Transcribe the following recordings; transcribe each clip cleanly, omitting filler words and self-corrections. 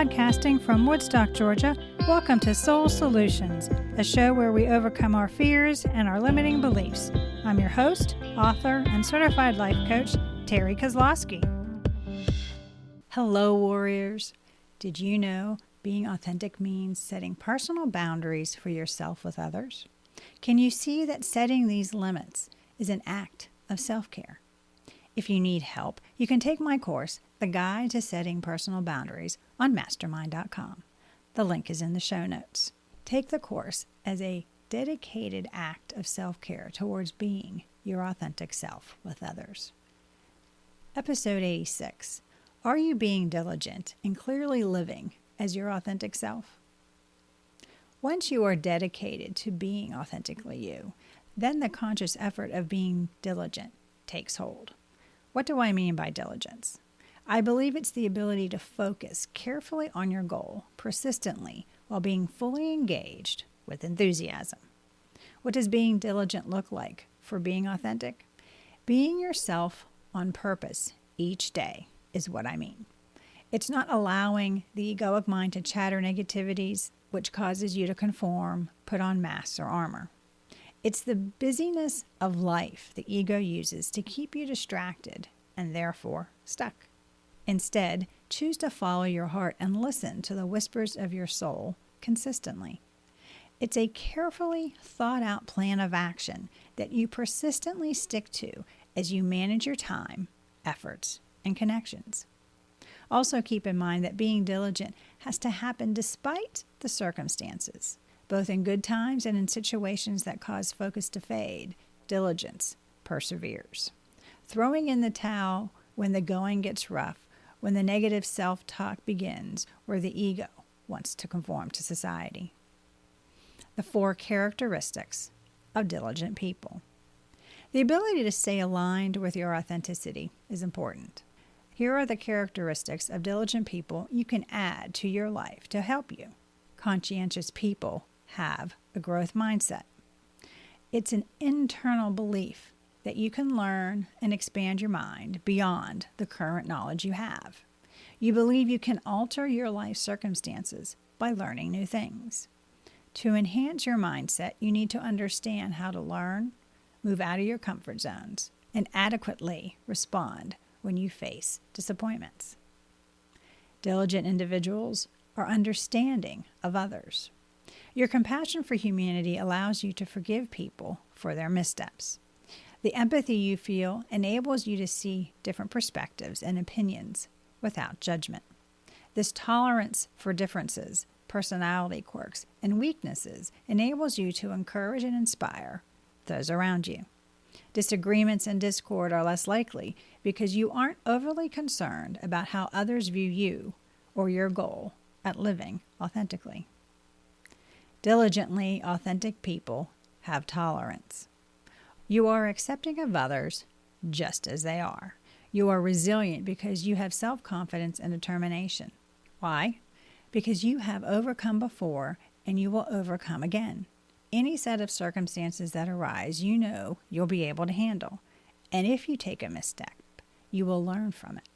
Podcasting from Woodstock, Georgia, welcome to Soul Solutions, a show where we overcome our fears and our limiting beliefs. I'm your host, author, and certified life coach, Terry Kozlowski. Hello, warriors. Did you know being authentic means setting personal boundaries for yourself with others? Can you see that setting these limits is an act of self-care? If you need help, you can take my course, The Guide to Setting Personal Boundaries, on mastermind.com. The link is in the show notes. Take the course as a dedicated act of self-care towards being your authentic self with others. Episode 86. Are you being diligent and clearly living as your authentic self? Once you are dedicated to being authentically you, then the conscious effort of being diligent takes hold. What do I mean by diligence? I believe it's the ability to focus carefully on your goal persistently while being fully engaged with enthusiasm. What does being diligent look like for being authentic? Being yourself on purpose each day is what I mean. It's not allowing the egoic mind to chatter negativities, which causes you to conform, put on masks or armor. It's the busyness of life the ego uses to keep you distracted and therefore stuck. Instead, choose to follow your heart and listen to the whispers of your soul consistently. It's a carefully thought out plan of action that you persistently stick to as you manage your time, efforts, and connections. Also keep in mind that being diligent has to happen despite the circumstances. Both in good times and in situations that cause focus to fade, diligence perseveres. Throwing in the towel when the going gets rough, when the negative self-talk begins, or the ego wants to conform to society. The 4 characteristics of diligent people. The ability to stay aligned with your authenticity is important. Here are the characteristics of diligent people you can add to your life to help you. Conscientious people have a growth mindset. It's an internal belief that you can learn and expand your mind beyond the current knowledge you have. You believe you can alter your life circumstances by learning new things. To enhance your mindset, you need to understand how to learn, move out of your comfort zones, and adequately respond when you face disappointments. Diligent individuals are understanding of others. Your compassion for humanity allows you to forgive people for their missteps. The empathy you feel enables you to see different perspectives and opinions without judgment. This tolerance for differences, personality quirks, and weaknesses enables you to encourage and inspire those around you. Disagreements and discord are less likely because you aren't overly concerned about how others view you or your goal at living authentically. Diligently authentic people have tolerance. You are accepting of others just as they are. You are resilient because you have self-confidence and determination. Why? Because you have overcome before and you will overcome again. Any set of circumstances that arise, you know you'll be able to handle. And if you take a misstep, you will learn from it.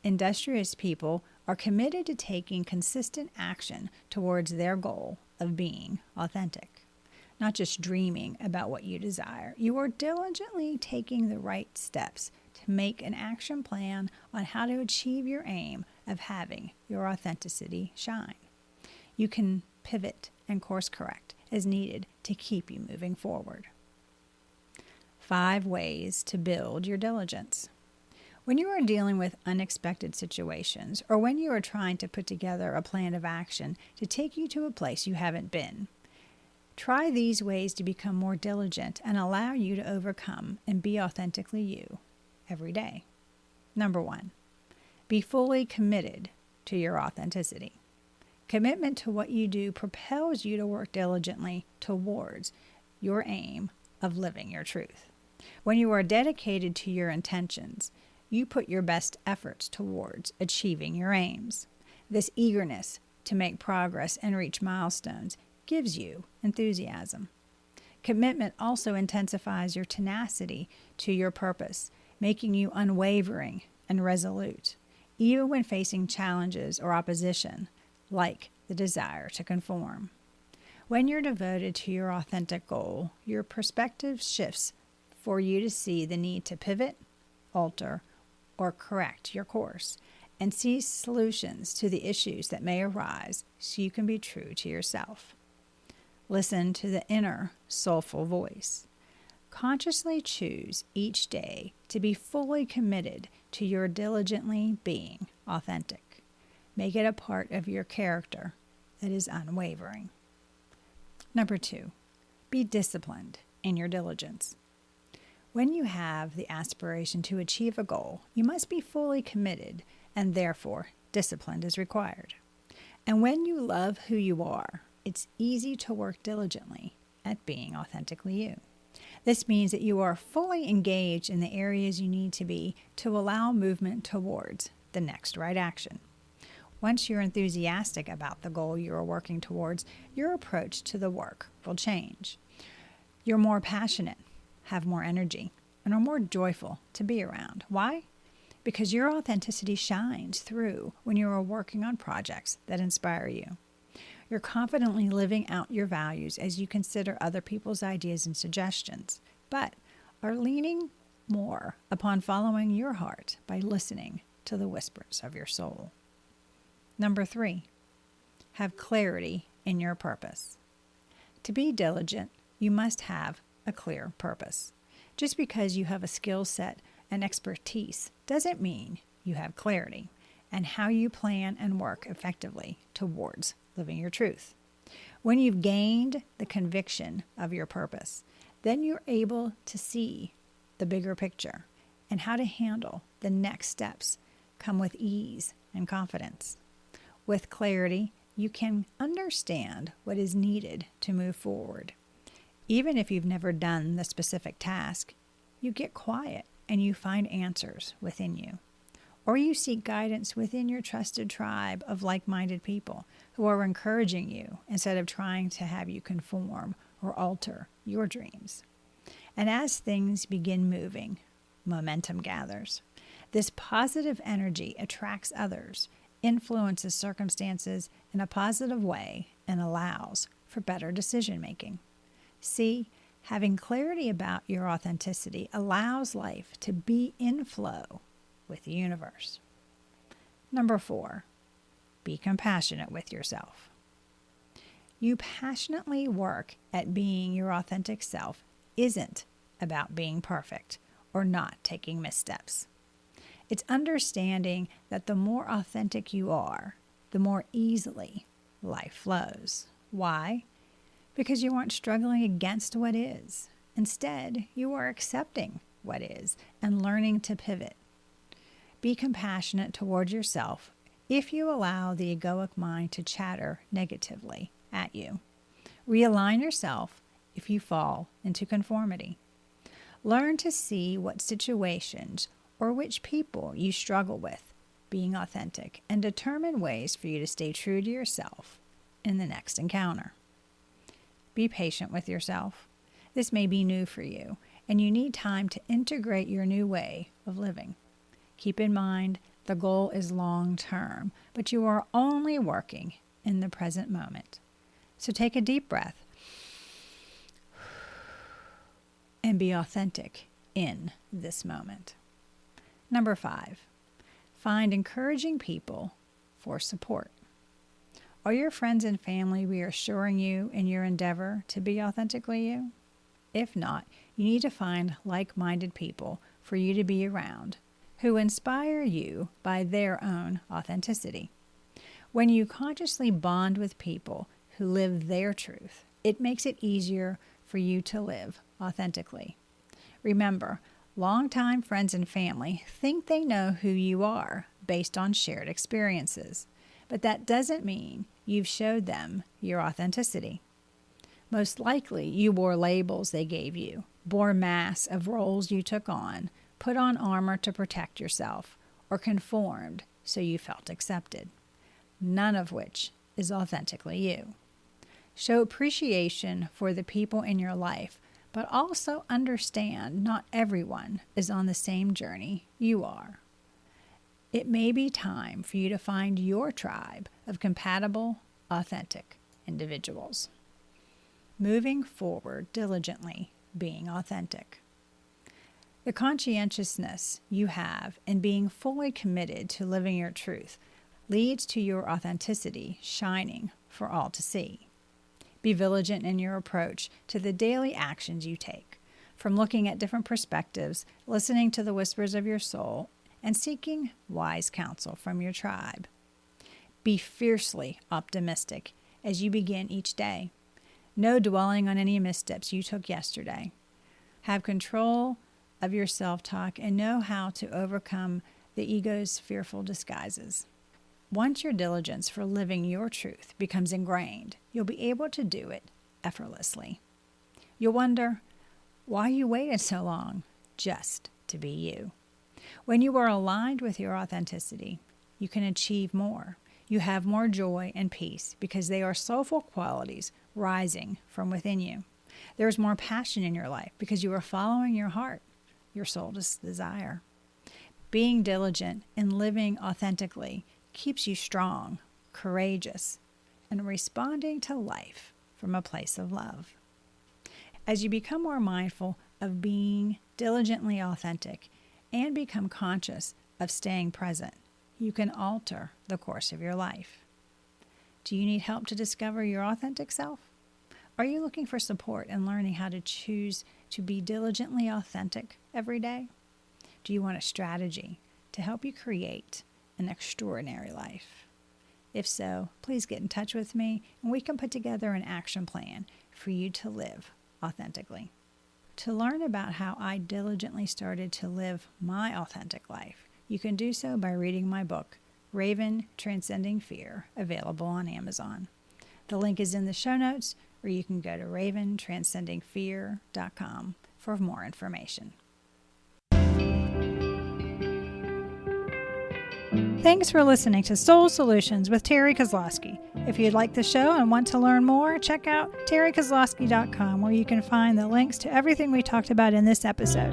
Industrious people are committed to taking consistent action towards their goal of being authentic. Not just dreaming about what you desire. You are diligently taking the right steps to make an action plan on how to achieve your aim of having your authenticity shine. You can pivot and course correct as needed to keep you moving forward. 5 ways to build your diligence. When you are dealing with unexpected situations or when you are trying to put together a plan of action to take you to a place you haven't been, try these ways to become more diligent and allow you to overcome and be authentically you every day. Number 1, be fully committed to your authenticity. Commitment to what you do propels you to work diligently towards your aim of living your truth. When you are dedicated to your intentions, you put your best efforts towards achieving your aims. This eagerness to make progress and reach milestones gives you enthusiasm. Commitment also intensifies your tenacity to your purpose, making you unwavering and resolute. even when facing challenges or opposition, like the desire to conform. When you're devoted to your authentic goal, your perspective shifts for you to see the need to pivot, alter, or correct your course, and see solutions to the issues that may arise so you can be true to yourself. Listen to the inner, soulful voice. Consciously choose each day to be fully committed to your diligently being authentic. Make it a part of your character that is unwavering. Number 2, be disciplined in your diligence. When you have the aspiration to achieve a goal, you must be fully committed, and therefore discipline is required. And when you love who you are, it's easy to work diligently at being authentically you. This means that you are fully engaged in the areas you need to be to allow movement towards the next right action. Once you're enthusiastic about the goal you are working towards, your approach to the work will change. You're more passionate, have more energy, and are more joyful to be around. Why? Because your authenticity shines through when you are working on projects that inspire you. You're confidently living out your values as you consider other people's ideas and suggestions, but are leaning more upon following your heart by listening to the whispers of your soul. Number 3, have clarity in your purpose. To be diligent, you must have a clear purpose. Just because you have a skill set and expertise doesn't mean you have clarity and how you plan and work effectively towards living your truth. When you've gained the conviction of your purpose, then you're able to see the bigger picture and how to handle the next steps come with ease and confidence. With clarity, you can understand what is needed to move forward. Even if you've never done the specific task, you get quiet and you find answers within you. Or you seek guidance within your trusted tribe of like-minded people who are encouraging you instead of trying to have you conform or alter your dreams. And as things begin moving, momentum gathers. This positive energy attracts others, influences circumstances in a positive way, and allows for better decision-making. See, having clarity about your authenticity allows life to be in flow with the universe. Number 4, be compassionate with yourself. You passionately work at being your authentic self isn't about being perfect or not taking missteps. It's understanding that the more authentic you are, the more easily life flows. Why? Because you aren't struggling against what is. Instead, you are accepting what is and learning to pivot. Be compassionate toward yourself if you allow the egoic mind to chatter negatively at you. Realign yourself if you fall into conformity. Learn to see what situations or which people you struggle with being authentic and determine ways for you to stay true to yourself in the next encounter. Be patient with yourself. This may be new for you, and you need time to integrate your new way of living. Keep in mind, the goal is long-term, but you are only working in the present moment. So take a deep breath and be authentic in this moment. Number 5, find encouraging people for support. Are your friends and family reassuring you in your endeavor to be authentically you? If not, you need to find like-minded people for you to be around who inspire you by their own authenticity. When you consciously bond with people who live their truth, it makes it easier for you to live authentically. Remember, longtime friends and family think they know who you are based on shared experiences, but that doesn't mean you've showed them your authenticity. Most likely, you wore labels they gave you, bore masks of roles you took on, put on armor to protect yourself, or conformed so you felt accepted, none of which is authentically you. Show appreciation for the people in your life, but also understand not everyone is on the same journey you are. It may be time for you to find your tribe of compatible, authentic individuals. Moving forward diligently, being authentic. The conscientiousness you have in being fully committed to living your truth leads to your authenticity shining for all to see. Be vigilant in your approach to the daily actions you take, from looking at different perspectives, listening to the whispers of your soul, and seeking wise counsel from your tribe. Be fiercely optimistic as you begin each day. No dwelling on any missteps you took yesterday. Have control of your self-talk and know how to overcome the ego's fearful disguises. Once your diligence for living your truth becomes ingrained, you'll be able to do it effortlessly. You'll wonder why you waited so long just to be you. When you are aligned with your authenticity, you can achieve more. You have more joy and peace because they are soulful qualities rising from within you. There is more passion in your life because you are following your heart, your soul's desire. Being diligent and living authentically keeps you strong, courageous, and responding to life from a place of love. As you become more mindful of being diligently authentic and become conscious of staying present, you can alter the course of your life. Do you need help to discover your authentic self? Are you looking for support in learning how to choose to be diligently authentic every day? Do you want a strategy to help you create an extraordinary life? If so, please get in touch with me and we can put together an action plan for you to live authentically. To learn about how I diligently started to live my authentic life, you can do so by reading my book, Raven Transcending Fear, available on Amazon. The link is in the show notes, or you can go to raventranscendingfear.com for more information. Thanks for listening to Soul Solutions with Terry Kozlowski. If you'd like the show and want to learn more, check out terrykozlowski.com, where you can find the links to everything we talked about in this episode.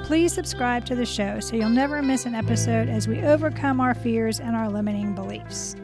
Please subscribe to the show so you'll never miss an episode as we overcome our fears and our limiting beliefs.